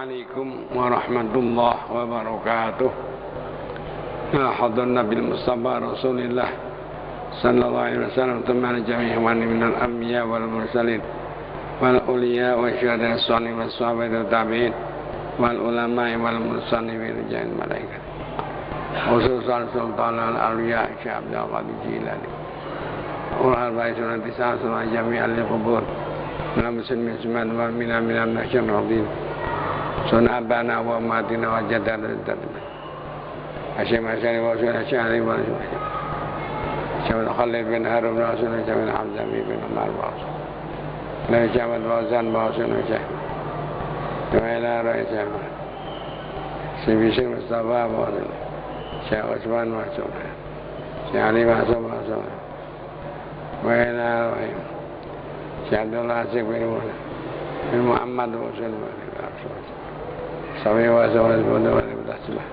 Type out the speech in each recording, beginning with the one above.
Assalamualaikum warahmatullahi wabarakatuh. Hadarna bil Mustafa Rasulillah sallallahu alaihi wasallam tamana jami'an minal anbiya wal mursalin wal uliya wa syuhada as-salihin was sahabati tabi'in wal ulama wal musannifin rijal malaikat. Khususan sultan al-awliya Syekh Abdul Qadir Jilani. Ulal baisun tis'a sama jami'al qubur. Nabi sallallahu alaihi wasallam wa min nasyar radin. Sunabana wa matina wa jadana Asyik masyari wa sunnah syahri wa sunnah Syamil Khalid bin Harun wa sunnah Syamil Hamzami bin Umar wa sunnah Nabi Syamil wa sunnah syahri wa ila ra'i syahri Syibishir Mustafa wa sunnah Syekh Usman wa sunnah Syekh Ali wa sunnah wa ila ra'i Syekh Abdullah Asyik bin Muhammad wa sunnah Sabi wa sunnah wa sunnah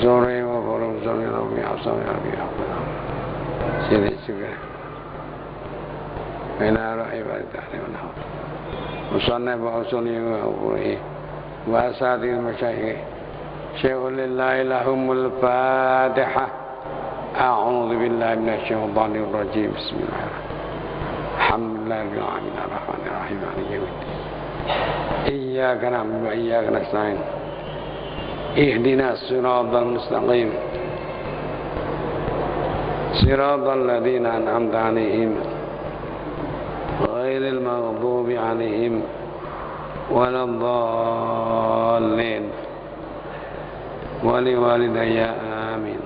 Sore wa forum sore Nabi Asam Nabi Abdullah Sini juga Ila ra'i wa ta'ala wa nahud Musannaf wa usuli wa ubuhi Wa asadir masyayikh Syai'ulillahi lahumul fatiha A'udhu billahi minasyaitanir rajim Bismillahirrahmanirrahim Alhamdulillahirrahmanirrahim Ar-Rahmanirrahim Al-Yawmiddin Iyyaka na'budu wa iyyaka nasta'in Ihdina siratal mustaqim Siratal ladzina an'amta 'alaihim ghairil maghdubi 'alaihim waladdallin wa liwalidayya amin.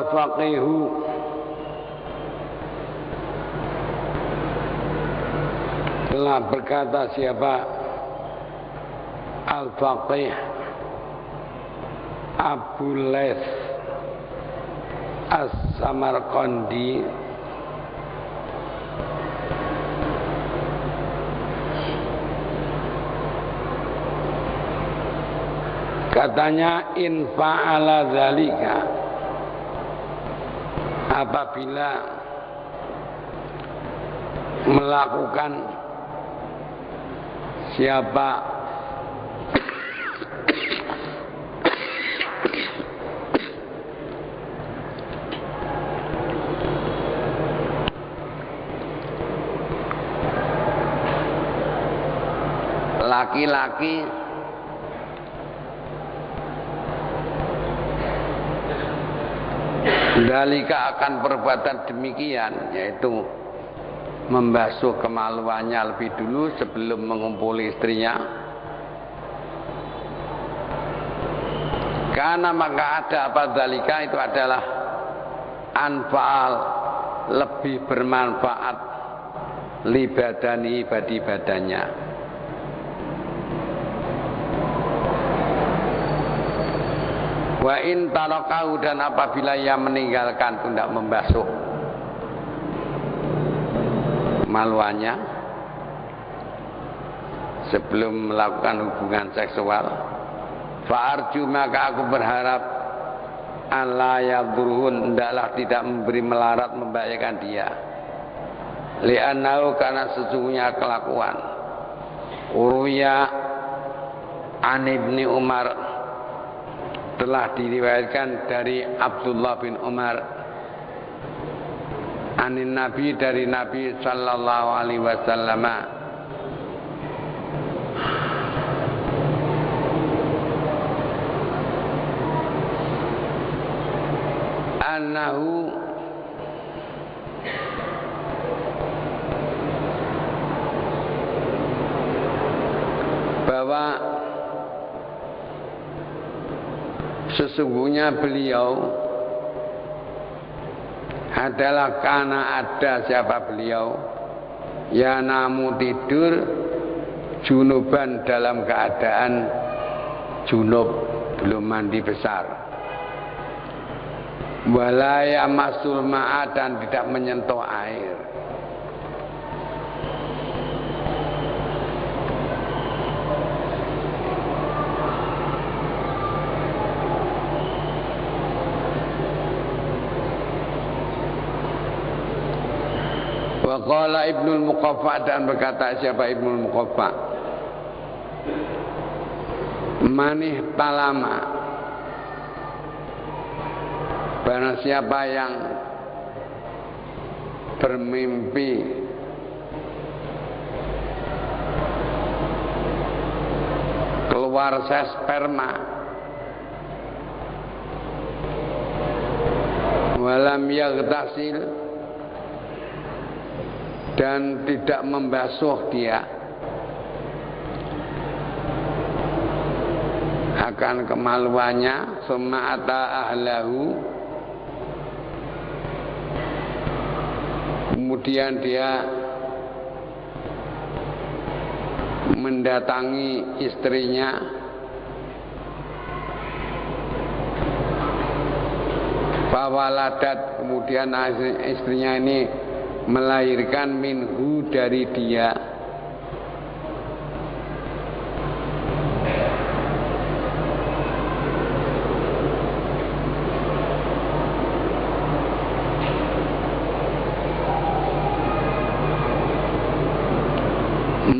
Faqihu telah berkata siapa Al-Faqih Abu Laits As-Samarqandi katanya in fa'ala dzalika apabila melakukan siapa laki-laki dalika akan perbuatan demikian, yaitu membasuh kemaluannya lebih dulu sebelum mengumpuli istrinya. Karena maka ada apa dalika itu adalah anfa'al, lebih bermanfaat libadani badi badannya. Wa in tarakahu, dan apabila ia meninggalkan tidak membasuh maluannya sebelum melakukan hubungan seksual, fa'arju, maka aku berharap alla yadurhun, hendaklah tidak memberi melarat membahayakan dia, li'annahu, karena sesungguhnya kelakuan urwiya an ibni Umar, telah diriwayatkan dari Abdullah bin Umar anin Nabi, dari Nabi sallallahu alaihi wasallam, annahu bahwa sesungguhnya beliau adalah karena ada siapa beliau ya namu tidur junuban dalam keadaan junub belum mandi besar, walaya masul ma'a dan tidak menyentuh air. Wa qala Ibnul Muqaffa dan berkata siapa Ibnul Muqaffa, manih talama, barang siapa yang bermimpi keluar sperma walam yaghtasil dan tidak membasuh dia akan kemaluannya, summa ata ahlahu, kemudian dia mendatangi istrinya, fawaladat, kemudian istrinya ini melahirkan minhu dari dia,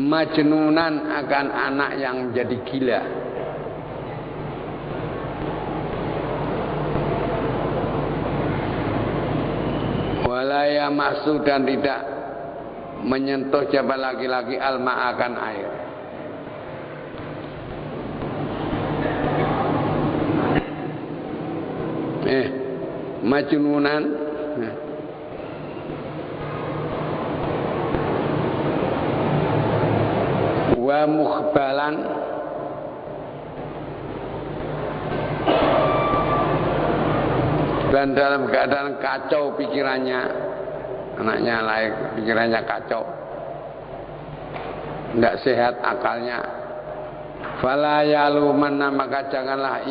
majnunan akan anak yang menjadi gila. Walaya masuk dan tidak menyentuh siapa laki-laki alma akan air. Majnunan wa mukhbalan dan dalam keadaan kacau pikirannya, anaknya lahir pikirannya kacau, tidak sehat akalnya. Fala yalumanna, maka janganlah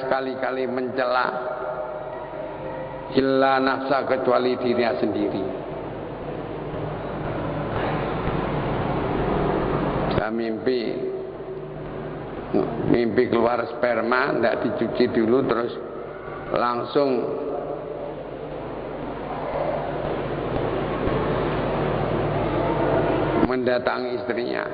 sekali-kali mencela illa nafsa, kecuali dirinya sendiri. Saya mimpi keluar sperma, tidak dicuci dulu terus langsung mendatangi istrinya.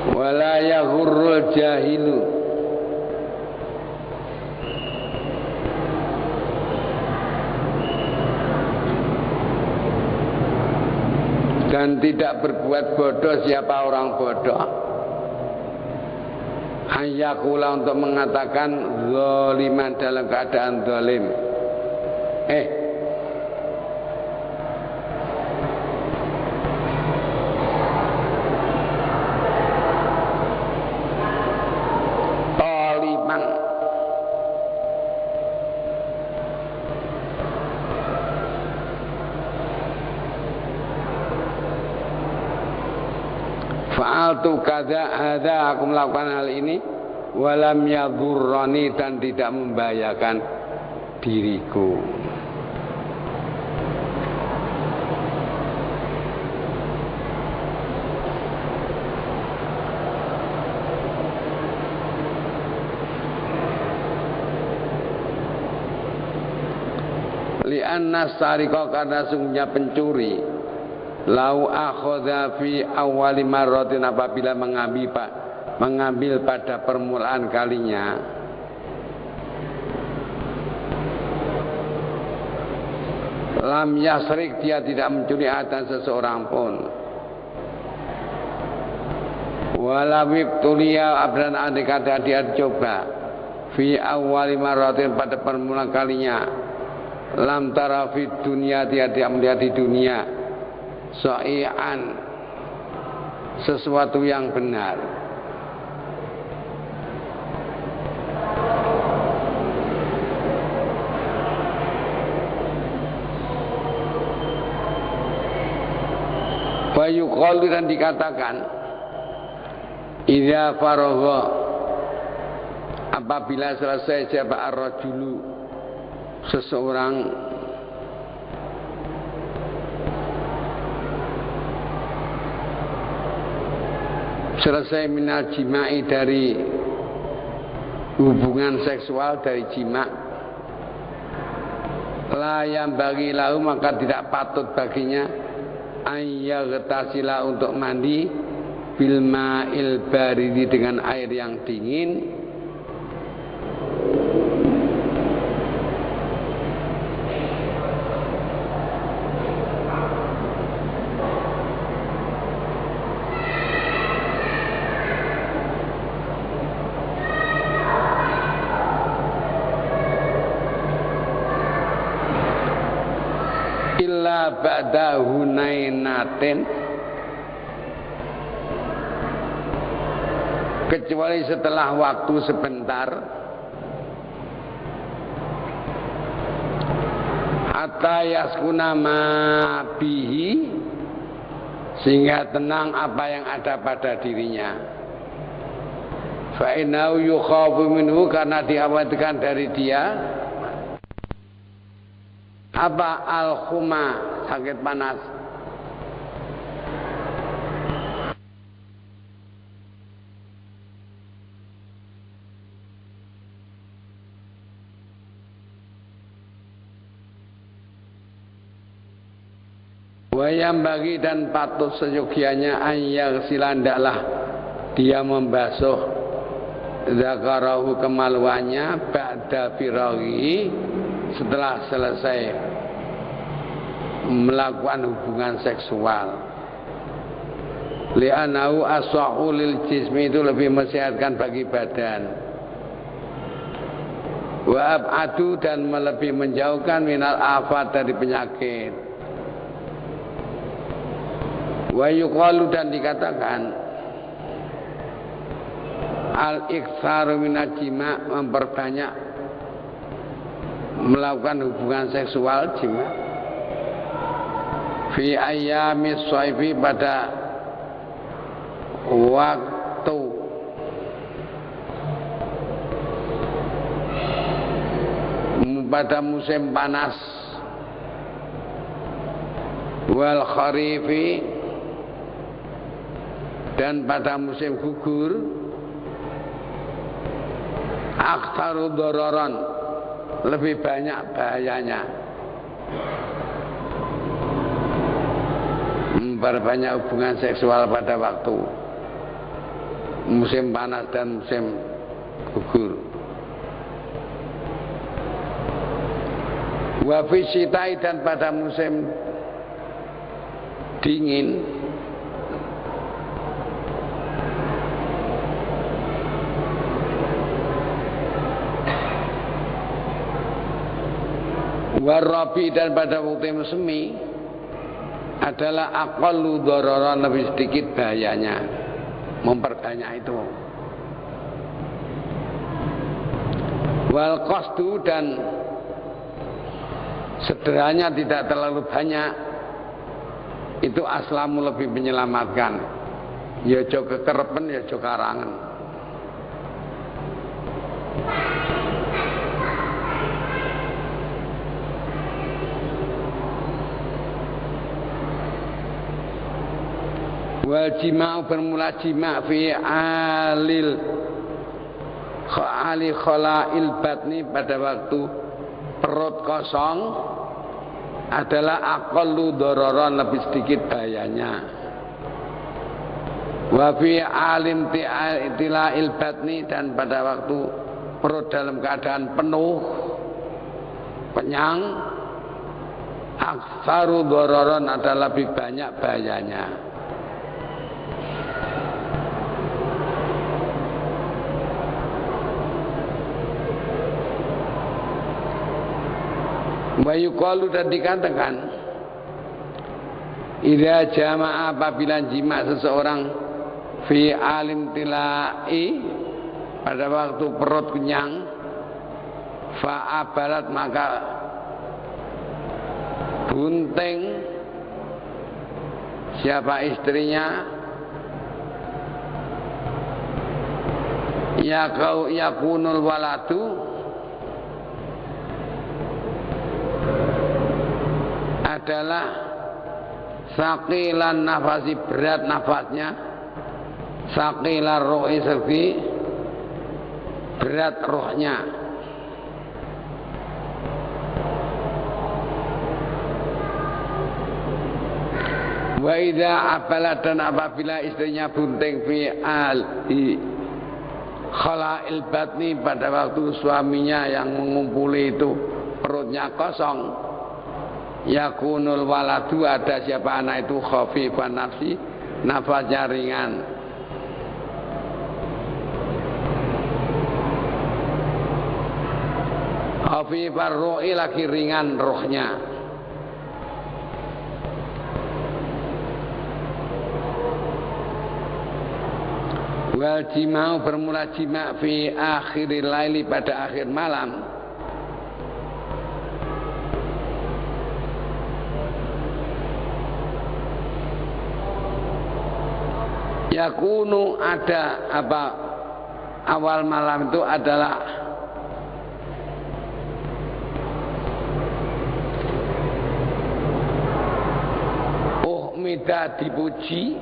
Wala yaghurrul jahilu, dan tidak berbuat bodoh siapa orang bodoh, ayakula untuk mengatakan zaliman dalam keadaan zalim. Fa'altu kadza hadza, aku melakukan hal ini, walam yadhurrani, dan tidak membahayakan diriku. Li'anna sariqa, karena sungguhnya pencuri lau akhadha fi awwali marratin, apabila mengambil pada permulaan kalinya, lam yasrik, dia tidak mencuri harta seseorang pun. Walawib tulia abdan, andai kata dia coba fi awwali marratin, pada permulaan kalinya, lam tara fi dunia, dia tidak melihat di dunia sa'ian, sesuatu yang benar. Fayuqalu, dan dikatakan, idza faragha, apabila selesai jaba ar-rajulu, seseorang selesai minal jima'i, dari hubungan seksual, dari jima', la yang bagi lahu, maka tidak patut baginya ayyagtasila, untuk mandi bil ma'il baridi, dengan air yang dingin, illa ba'da hunainatin, kecuali setelah waktu sebentar, hatta yaskuna ma bihi, sehingga tenang apa yang ada pada dirinya. Fa innahu yukhafu minhu, karena dikhawatirkan dari dia apa, al-khuma, sakit panas. Wayam bagi, dan patut seyogianya ayang silandaklah dia membasuh zakarahu, kemaluannya, ba'da firaghi, setelah selesai melakukan hubungan seksual. Li'anahu aswahu lil jismi, itu lebih mensehatkan bagi badan. Wa ab'adu, dan lebih menjauhkan minal afat, dari penyakit. Wa yuqalu, dan dikatakan, al-iktsaru minal jima', memperbanyak melakukan hubungan seksual, jima', fi ayyamis shaifi, pada waktu pada musim panas, wal kharifi, dan pada musim gugur, aktsaru dararan, lebih banyak bahayanya. Memperbanyak hubungan seksual pada waktu musim panas dan musim gugur. Wa fi syita'i, dan pada musim dingin, warabi, dan pada musim semi adalah aqallu dararan, lebih sedikit bahayanya. Memperbanyak itu. Wal qasdu, dan sederhana, tidak terlalu banyak, itu aslamu, lebih menyelamatkan. Ya aja kekerepen, ya aja karangan. Wal jima'u, bermula jima' fi ali khalail batni, pada waktu perut kosong, adalah aqallu dororon, lebih sedikit bahayanya. Wa fi alim tila'il batni, dan pada waktu perut dalam keadaan penuh kenyang, aktsaru dororon, adalah lebih banyak bahayanya. Wa yuqalu, dan dikatakan, idza jama'a, apabila jima seseorang fi alim tilai, pada waktu perut kenyang, fa'abarat, maka bunting siapa istrinya, yakunul waladu, adalah saqilan nafasi, berat nafasnya, saqilan rohi, sergi berat rohnya. Wa idza abalat, dan apabila istrinya bunting fi khala'il batni, pada waktu suaminya yang mengumpuli itu perutnya kosong, yakunul waladu, ada siapa anak itu khafifan nafsi, nafasnya ringan. Khafifar ru'i, lagi ringan rohnya. Wal jima'u, bermula jima' fi akhiril laili, pada akhir malam, yakunu, ada apa, awal malam itu adalah uhmida, dipuji,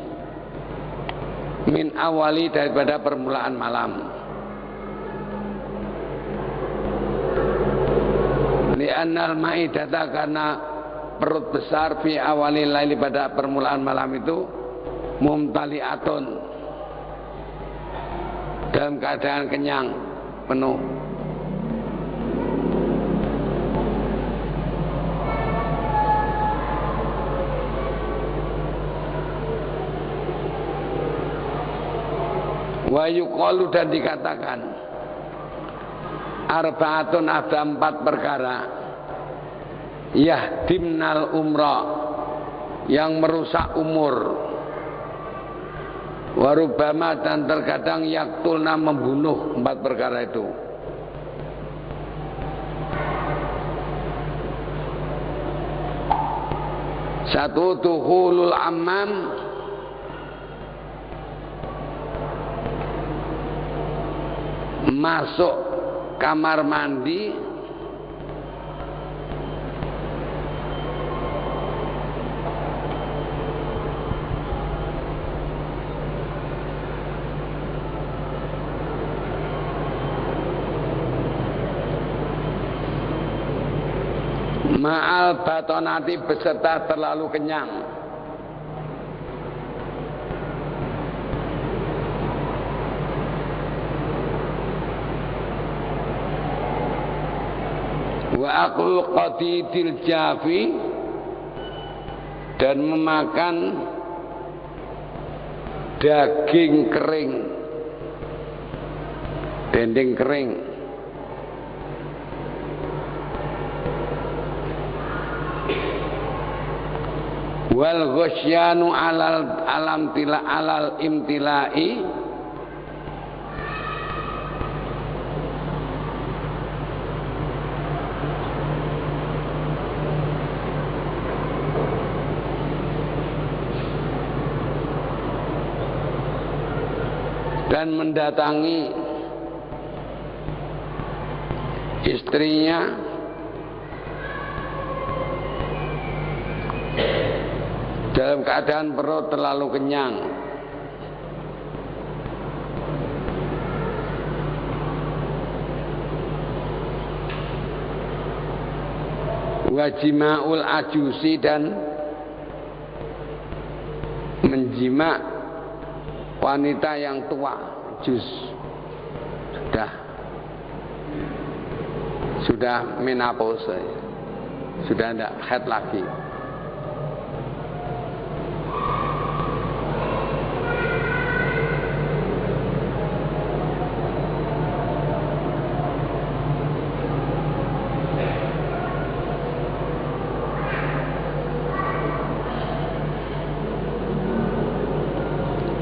min awali, daripada permulaan malam. Li'annal ma'idata, karena perut besar, fi awali laili, pada permulaan malam itu, mumtali'atun, dalam keadaan kenyang, penuh. Wa yuqalu, dan dikatakan, arba'atun, ada 4 perkara, yahdimnal umra, yang merusak umur, warubama, dan terkadang yaktulna, membunuh. 4 perkara itu. Satu, dukhulul ammam, masuk kamar mandi, ma'al batonati, beserta terlalu kenyang. Wa akul qadidil jafi, dan memakan daging kering, dendeng kering. Wal ghasyanu alal imtilai, dan mendatangi istrinya dalam keadaan perut terlalu kenyang. Wajima'ul ajusi, dan menjima wanita yang tua, jus, sudah menopause, sudah tidak haid lagi.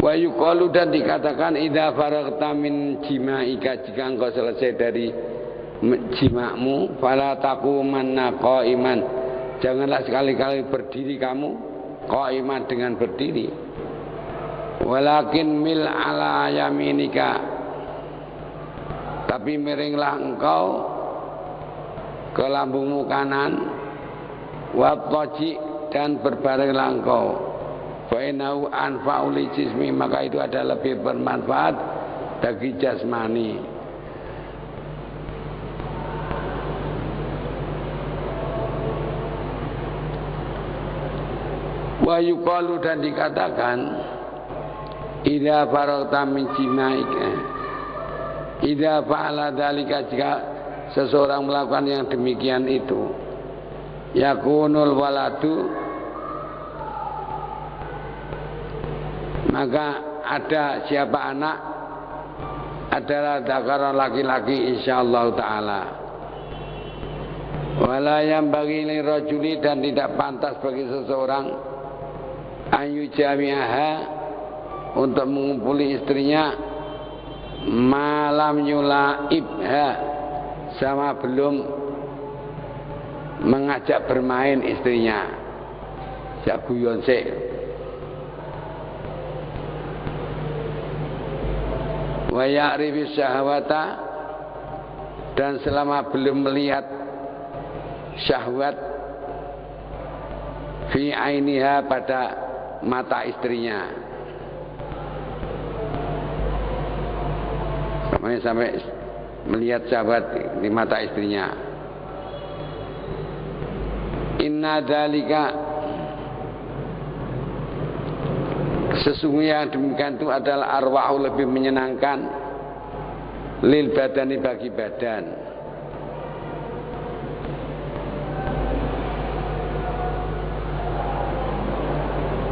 Wa yuqalu, dan dikatakan idza faragta min jima'ika, jika engkau selesai dari jimakmu, fala taqumanna qa'iman, janganlah sekali-kali berdiri kamu qa'iman, dengan berdiri, walakin mil ala yaminika, tapi miringlah engkau ke lambungmu kanan, wa taji, dan berbaringlah engkau, fa innahu anfa'u li jismi, maka itu adalah lebih bermanfaat bagi jasmani. Wa yuqalu, dan dikatakan idza faragta min jima'ika, idza fa'ala dzalika, jika seseorang melakukan yang demikian itu, yakunul waladu, maka ada siapa anak adalah dzakaran laki-laki insyaallah taala. Wala yambaghi lirajuli, dan tidak pantas bagi seseorang ayu jami'aha, untuk mengumpuli istrinya, malam yulaibha, sama belum mengajak bermain istrinya, jak guyon sik. Wa ya'rifi syahwata, dan selama belum melihat syahwat, fi ainiha, pada mata istrinya, sampai melihat syahwat di mata istrinya. Inna dzalika, sesungguhnya demikian itu adalah arwahu, lebih menyenangkan, lil badani, bagi badan.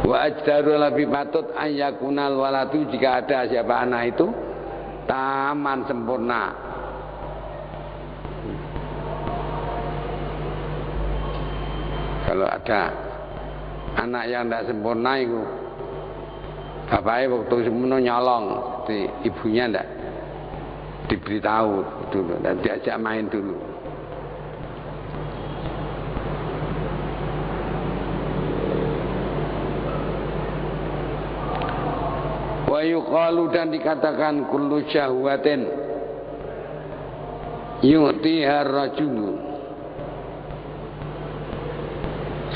Wa ajdaru, lebih patut ayyakunal waladu, jika ada siapa anak itu taman, sempurna. Kalau ada anak yang tidak sempurna itu, bapaknya waktu semuanya nyolong, ibunya tidak diberitahu dulu, dan diajak main dulu. Wa yuqalu, dan dikatakan kullu syahwatin yu'tiha rajulu,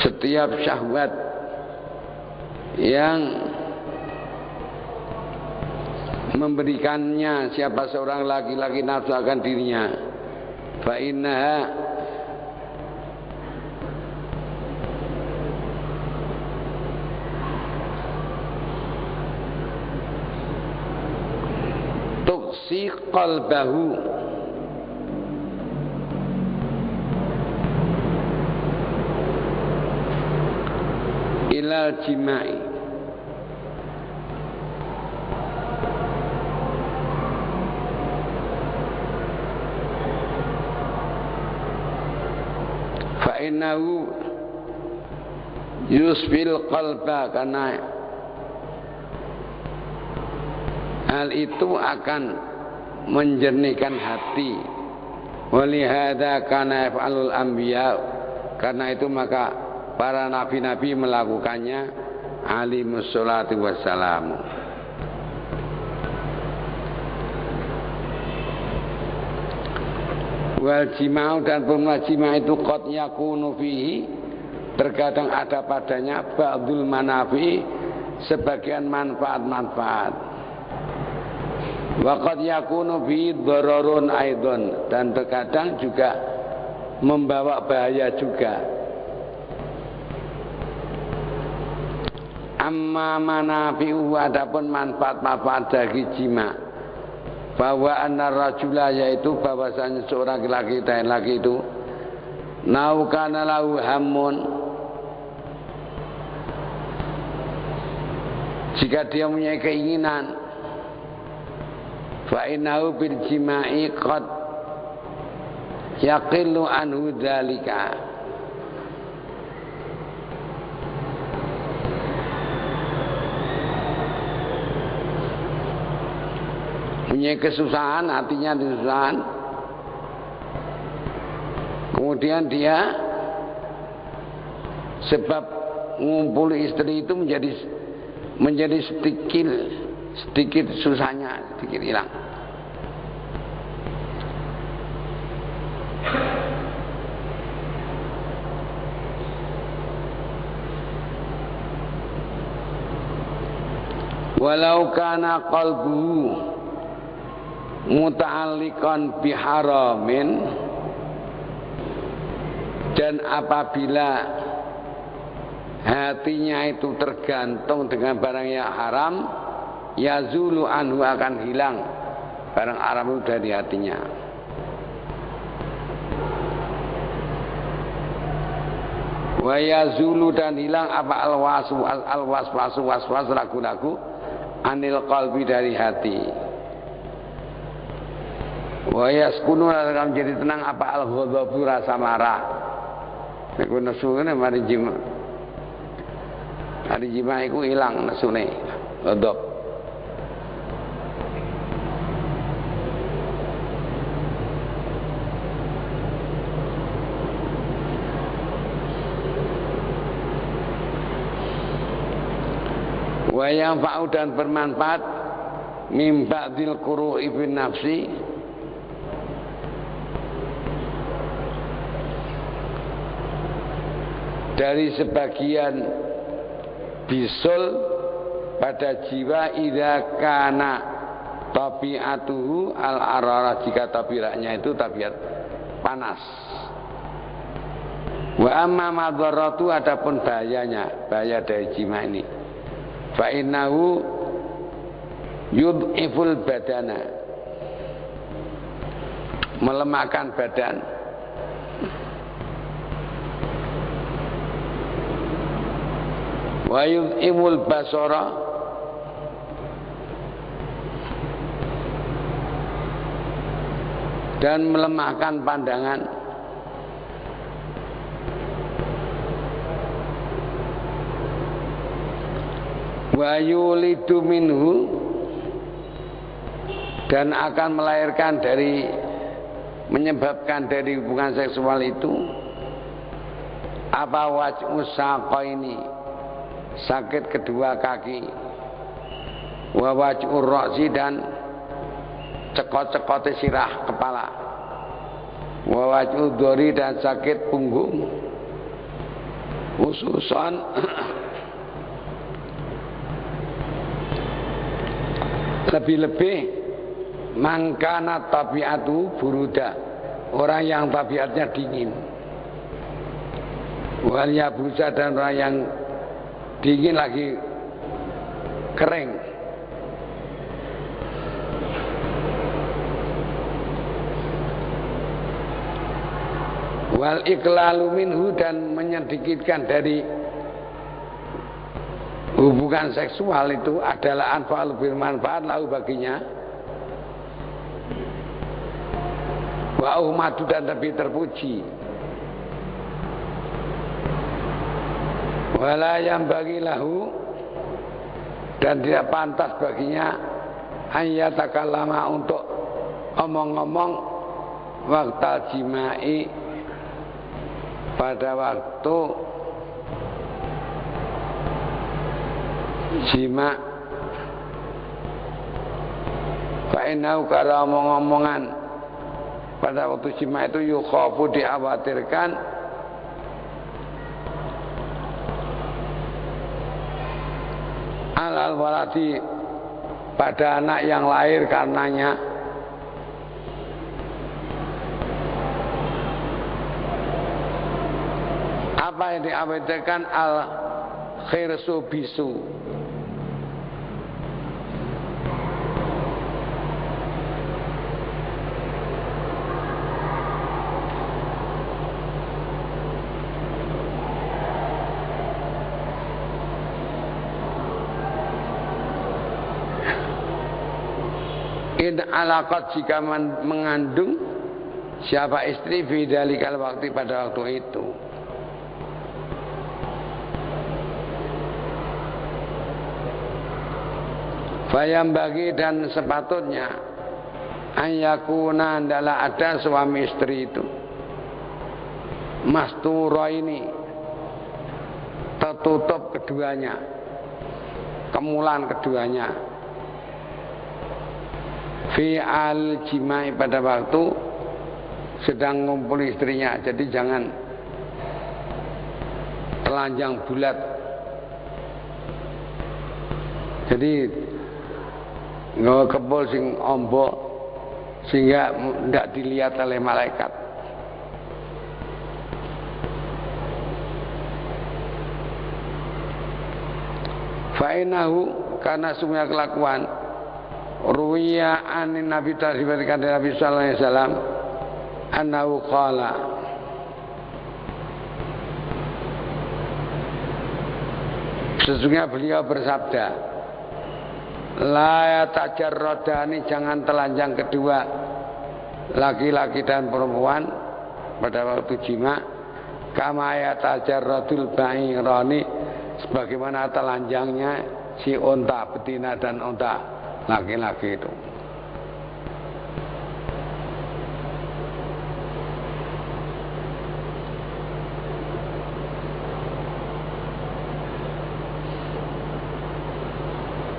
setiap syahwat yang memberikannya siapa seorang laki-laki nafsu akan dirinya, fa innaha tuksi qalbahu, ilal jima'i, innahu yusfil qalba, karena hal itu akan menjernihkan hati. Walihada kana yaf'alul anbiya, karena itu maka para nabi-nabi melakukannya, alimus sholatu wassalamu. Wal jima'u, dan pemula jima' itu qad yakunu fihi, terkadang ada padanya ba'dul manafi, sebagian manfaat-manfaat. Wa qad yakunu fihi dhararun aidon, dan terkadang juga membawa bahaya juga. Amma manafi'u adapun manfaat-manfaat dari jima, bahwa anna rajula yaitu bahwasanya seorang laki dan laki itu naukana lahu hamun, jika dia punya keinginan, fa innahu bil jima'i qad yaqillu anhu dzalika, punya kesusahan, hatinya kesusahan, kemudian dia sebab ngumpul istri itu menjadi sedikit susahnya, sedikit hilang. Walau kana qalbuhu muta'alliqan biharamin, dan apabila hatinya itu tergantung dengan barang yang haram, yazulu anhu akan hilang barang haram itu dari hatinya. Wa yazulu dan hilang apa al-waswasu waswas ragu-ragu anil qalbi dari hati. Wa yaskunu akan menjadi tenang apa al-ghadhabu rasa marah. Nek nesune mari jima. Hari jima iku ilang nesune ghadhab. Wa yanfa'u dan bermanfaat mim ba'dil quru'i bin nafsi, dari sebagian bisul pada jiwa idza kana tabiatuhu al-arara, jika tabiatnya itu tabiat panas. Wa amma madarratu adapun bahayanya, bahaya dari jima ini, fa innahu yudhiful badana, melemahkan badan, wa yudhiful basara, dan melemahkan pandangan, wa yulidu minhu, dan akan melahirkan dari, menyebabkan dari hubungan seksual itu apa waj'u saqaini, sakit kedua kaki, wa waj'ur ra'si, dan cekot-cekote sirah kepala, wa waj'ud dhari, dan sakit punggung, khususan lebih-lebih mangkana tabiatu buruda, orang yang tabiatnya dingin, wal yabusa, dan orang yang dingin lagi kering, wal iklalu minhu, dan menyedikitkan dari hubungan seksual itu adalah anfa'ul bermanfaat lahu baginya, wa umadu, dan lebih terpuji, wala yang bagi lahu, dan tidak pantas baginya ayyatakallama, untuk omong-omong waktal jimai, pada waktu jima, fa'inau, karena omong-omongan pada waktu jima itu yukhafu, dikhawatirkan alal waladi, pada anak yang lahir karenanya, apa yang dikhawatirkan al khirsu bisu. In alaqat jika mengandung siapa istri bidalikal waktu pada waktu itu. Fayam bagi dan sepatutnya ayakuna adalah ada suami istri itu masturo ini tertutup keduanya, kemulan keduanya. Fi al jimai pada waktu sedang ngumpul istrinya, jadi jangan telanjang bulat. Jadi nggak kebol sing ombo sehingga tidak dilihat oleh malaikat. Fa'inahu karena semua kelakuan ruwiya anin Nabi diriwayatkan dari Nabi sallallahu alaihi wasallam annahu qala sesungguhnya beliau bersabda la yatajarradani jangan telanjang kedua laki-laki dan perempuan pada waktu jima kama yatajarradul ba'irani sebagaimana telanjangnya si unta betina dan unta laki-laki itu.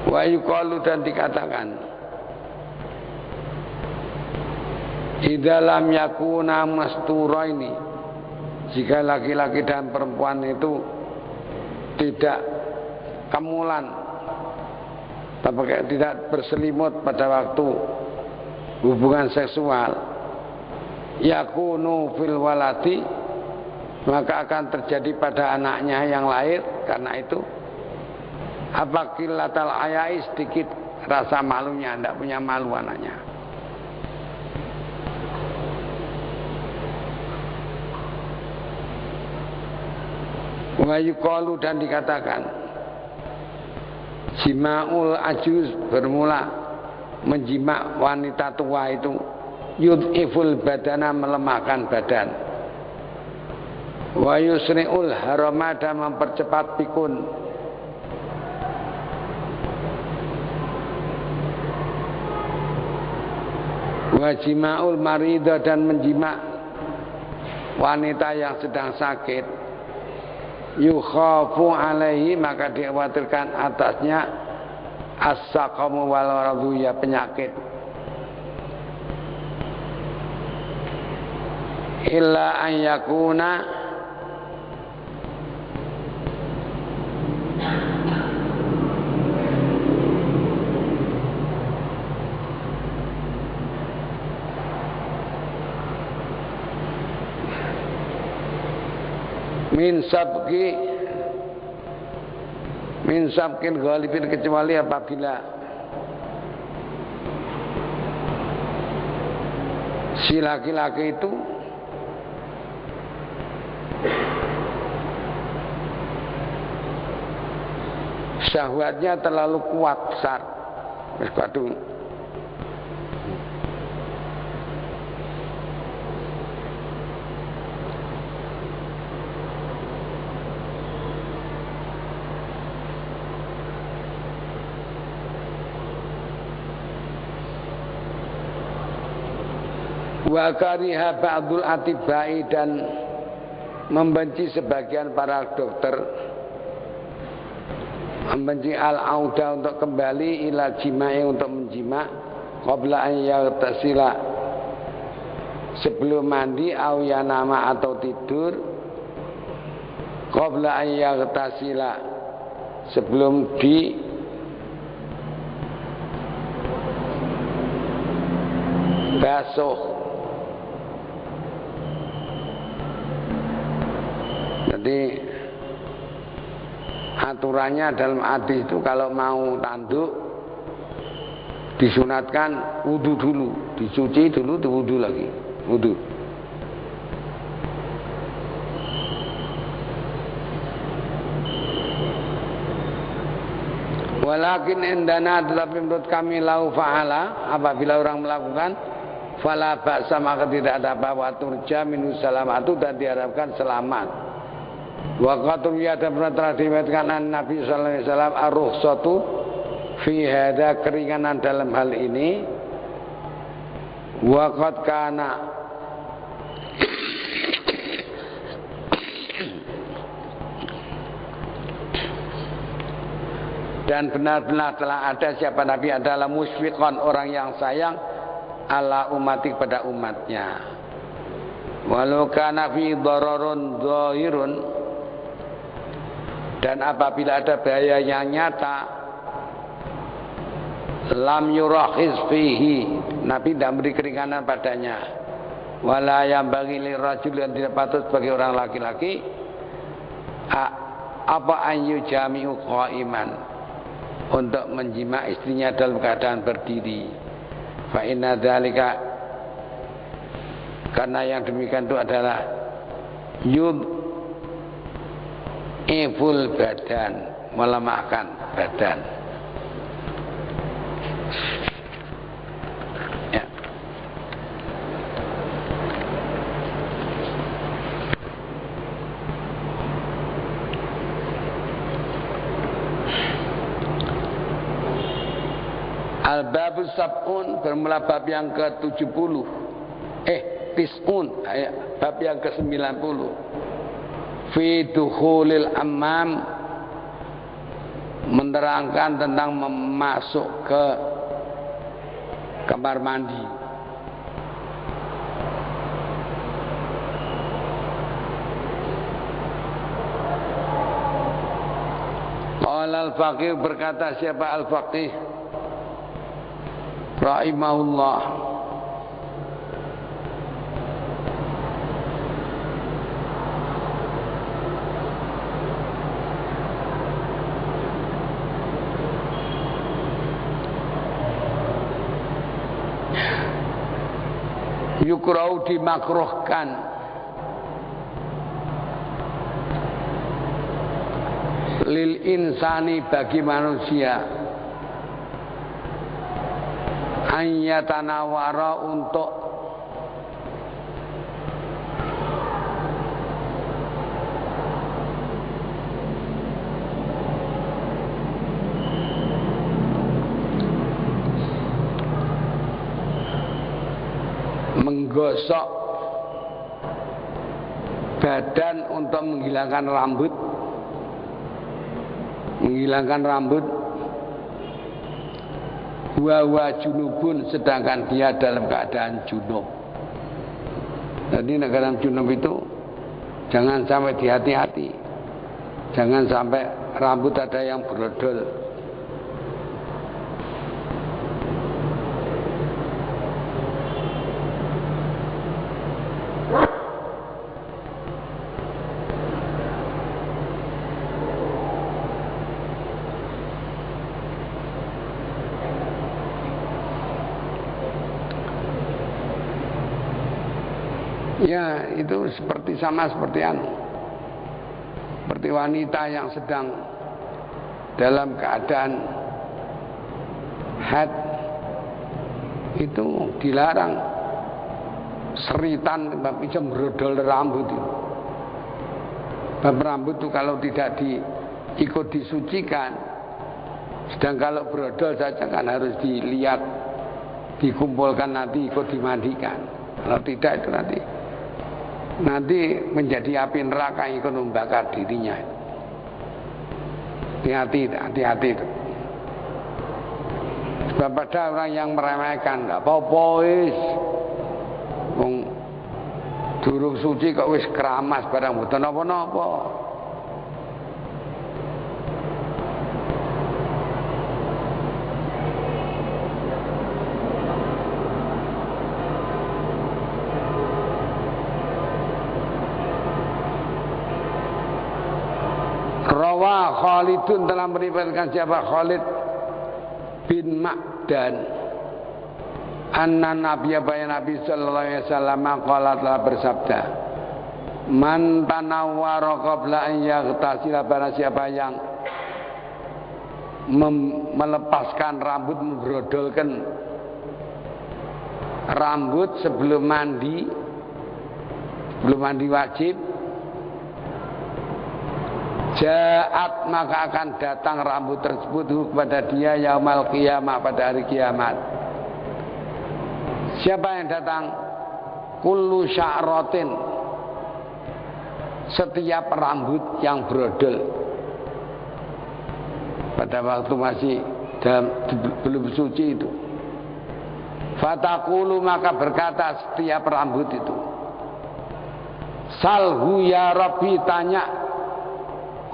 Wa yuqalu dan dikatakan idza lam yakuna masturaini jika laki-laki dan perempuan itu tidak kemulan tidak berselimut pada waktu hubungan seksual yakunu fil waladi maka akan terjadi pada anaknya yang lahir karena itu apa qillatal ayai sedikit rasa malunya, tidak punya malu anaknya. Wa yuqalu dan dikatakan jima'ul ajuz bermula menjima wanita tua itu yud'iful badana melemahkan badan wa yusri'ul harama dan mempercepat pikun wa jima'ul maridah dan menjima wanita yang sedang sakit yukhafu alaihi maka dikhawatirkan atasnya as-saqamu wal maradu ya penyakit illa an yakuna min sabkin ghalibin kecuali apabila si laki-laki itu syahwatnya terlalu kuat besar waduh wa kariha ba'dul atibai dan membenci sebagian para dokter membenci al-auda untuk kembali ila jima'i untuk menjima qabla an yaghtasila sebelum mandi au yanama atau tidur qabla an yaghtasila sebelum di basuh. Jadi aturannya dalam hadis itu kalau mau tanduk disunatkan wudu dulu, dicuci dulu, wudu lagi, wudu. Walakin indana, tetapi menurut kami lau fa'ala, apabila orang melakukan fala ba'sa, maka tidak ada apa-apa, turja minus salamatu, dan diharapkan selamat. Wa qatum ya, dan pernah telah diriwayatkan Nabi sallallahu alaihi wasallam ar-rukhsatu fi hada, keringanan dalam hal ini. Wa qad kana, dan benar-benar telah ada siapa Nabi adalah musfiqon, orang yang sayang ala umati, pada umatnya. Walau kana fi dararun zahirun, dan apabila ada bahaya yang nyata, lam yurakhis fihi, Nabi tidak beri keringanan padanya. Wala yang bagi lirajul, yang tidak patut bagi orang laki-laki apa an yujami'u qaiman, untuk menjima istrinya dalam keadaan berdiri. Fa inna dzalika, karena yang demikian itu adalah yud'iful badan, melemahkan badan. Ya. Al-Babus Sab'un, bermula bab yang ke-70. Tis'un, bab yang ke-90. Fi dukhulil ammam, menerangkan tentang masuk ke kamar mandi. Al-Faqih, berkata siapa Al-Faqih rahimahullah, yukrau, dimakruhkan, lil insani, bagi manusia, ayatanawara, untuk menggosok badan untuk menghilangkan rambut, wa junubun, sedangkan dia dalam keadaan junub. Jadi dalam junub itu jangan sampai dihati-hati, jangan sampai rambut ada yang brodol. Ya, itu sama seperti wanita yang sedang dalam keadaan haid, itu dilarang seritan, tapi jembrodol rambut itu. Rambut itu kalau tidak ikut disucikan, sedang kalau brodol saja kan harus dilihat, dikumpulkan, nanti ikut dimandikan. Kalau tidak itu nanti menjadi api neraka yang ikut membakar dirinya. Hati-hati. Sebab ada orang yang meremehkan, nggak apa-apa wis, wong durung suci kok wis keramas barang mboten napa-napa. Khalidun telah meriwayatkan siapa Khalid bin Ma'dan anna nabiyya bayan Nabi sallallahu alaihi wasallam qala telah bersabda man tanawwara qabla an yaghtasila barang siapa yang melepaskan rambut, membrodolkan rambut sebelum mandi wajib, ja'at maka akan datang rambut tersebut kepada dia yaumal qiyamah pada hari kiamat. Siapa yang datang? Kullu sya'ratin, setiap rambut yang brodol pada waktu masih belum suci itu. Fatakulu maka berkata setiap rambut itu, salhu ya Rabbi, tanya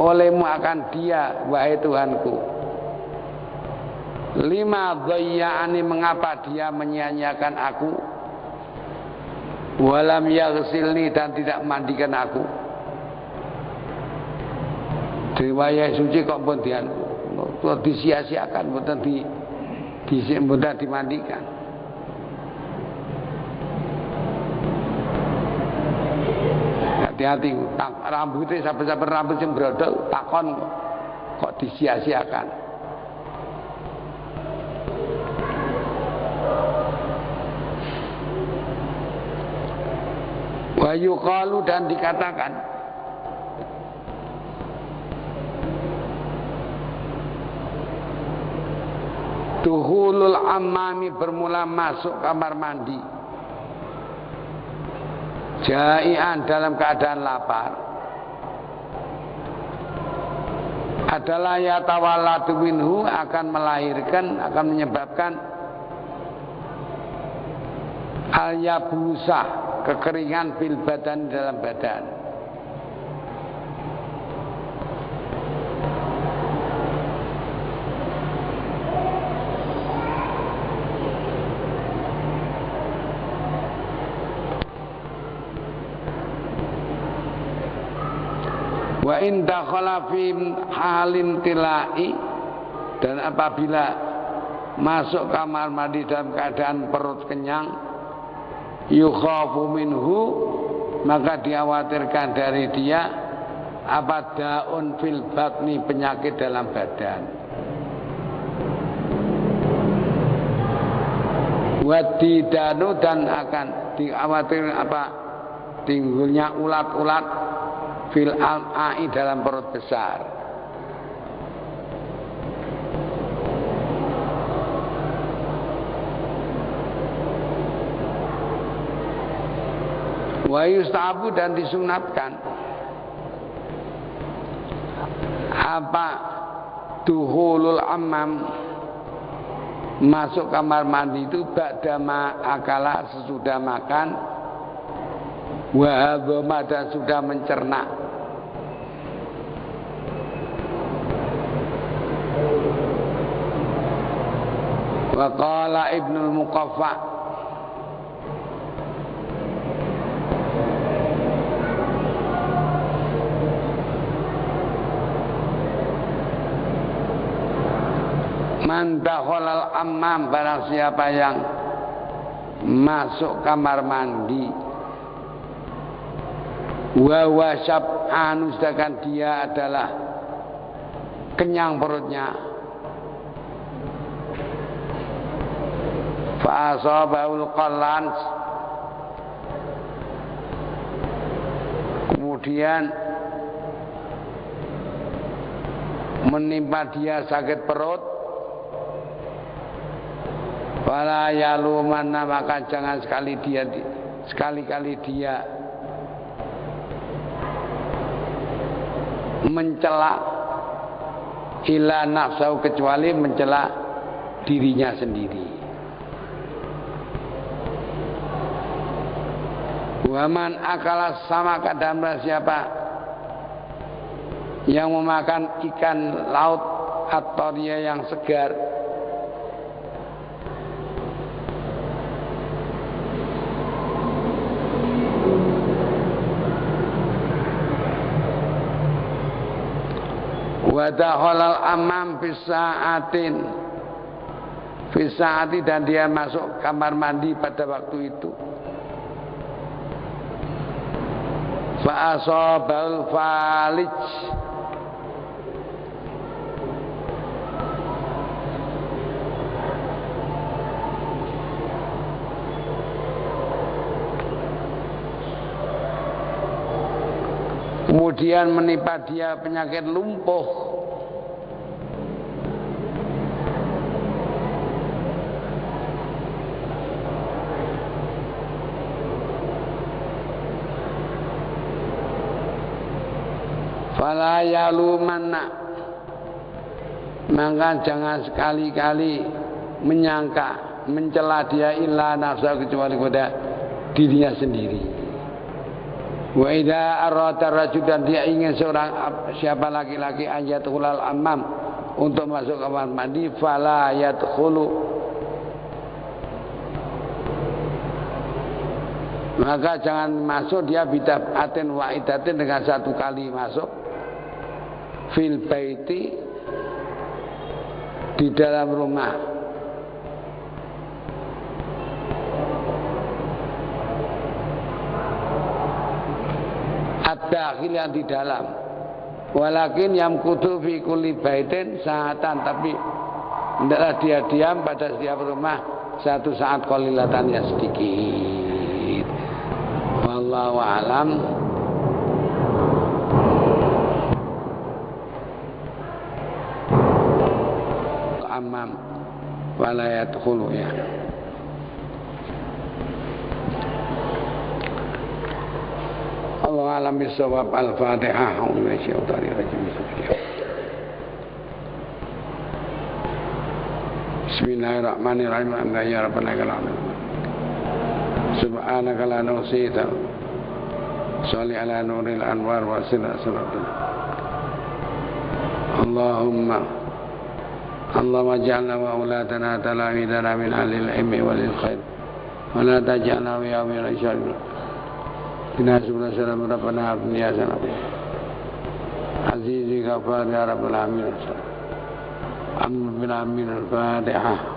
olehmu akan dia wahai Tuhanku, lima dhayya'ani, mengapa dia menyia-nyiakan aku, walam yaghsilni, dan tidak memandikan aku. Riwayat suci kok pun disia-siakan, bukan dimandikan. Hati-hati, rambutnya sampai rambut yang brodol takon kok disia-siakan. Wa yuqalu, dan dikatakan duhulul ammami, bermula masuk kamar mandi, jai'an, dalam keadaan lapar, adalah yatawalladu minhu, akan melahirkan, akan menyebabkan al-yabusa, kekeringan fil badan, dalam badan. Wa in dakhala fi halin tilai, dan apabila masuk kamar mandi dalam keadaan perut kenyang, yukhafu minhu, maka dikhawatirkan dari dia apa daun fil batni, penyakit dalam badan. Wadidanu, dan akan dikhawatirkan apa timbulnya ulat-ulat fil al-ai, dalam perut besar. Wa yustahabu, dan disunatkan apa duhulul ammam, masuk kamar mandi itu ba'dama akala, sesudah makan, wa hadhama, dan sudah mencerna. Wa qala Ibnul Muqaffa, man dakhalal ammam, barang siapa yang masuk kamar mandi, wa wasyab'an, sedangkan dia adalah kenyang perutnya, fa asabahul qallan, kemudian menimpa dia sakit perut, wala yalumanna, maka jangan sekali-kali dia mencela ila nafsu, kecuali mencela dirinya sendiri. Waman akala sama, kadang siapa yang memakan ikan laut atau dia yang segar, Wa dakhalal amam fisaati dan dia masuk kamar mandi pada waktu itu. Fa asabal falij, kemudian menimpa dia penyakit lumpuh. Fala yalumanna, maka jangan sekali-kali mencela dia illa nafsa, kecuali kepada dirinya sendiri. Wa idza arada rajul, dan dia ingin siapa laki-laki ayatul amam untuk masuk kamar mandi, fala yadkhulu, maka jangan masuk dia bid'atin wahidatin, dengan satu kali masuk fil baiti, di dalam rumah. Ad-dakhil, yang di dalam. Walakin yamkutu fi kulli baitin sa'atan, tapi hendaklah dia diam pada setiap rumah satu saat qalilatan, yang sedikit. Wallahu a'lam. Amam wala yadkhulu, ya. Allah alam bisawab. Al-Fatihah. Bismillahirrahmanirrahim. Alhamdulillah rabbil alamin. Subhanaka la nuhsi sholli ala nuril anwar wa sallallahu. Allahumma ja'alna wa auladana talamidana min alil ilmi walil khair wa la taj'alna wa yawmil syarri. Inna subhanallahi rabbana abniya sanab azizi ghafar ya rabbal alamin. Amin. Al-Fatihah.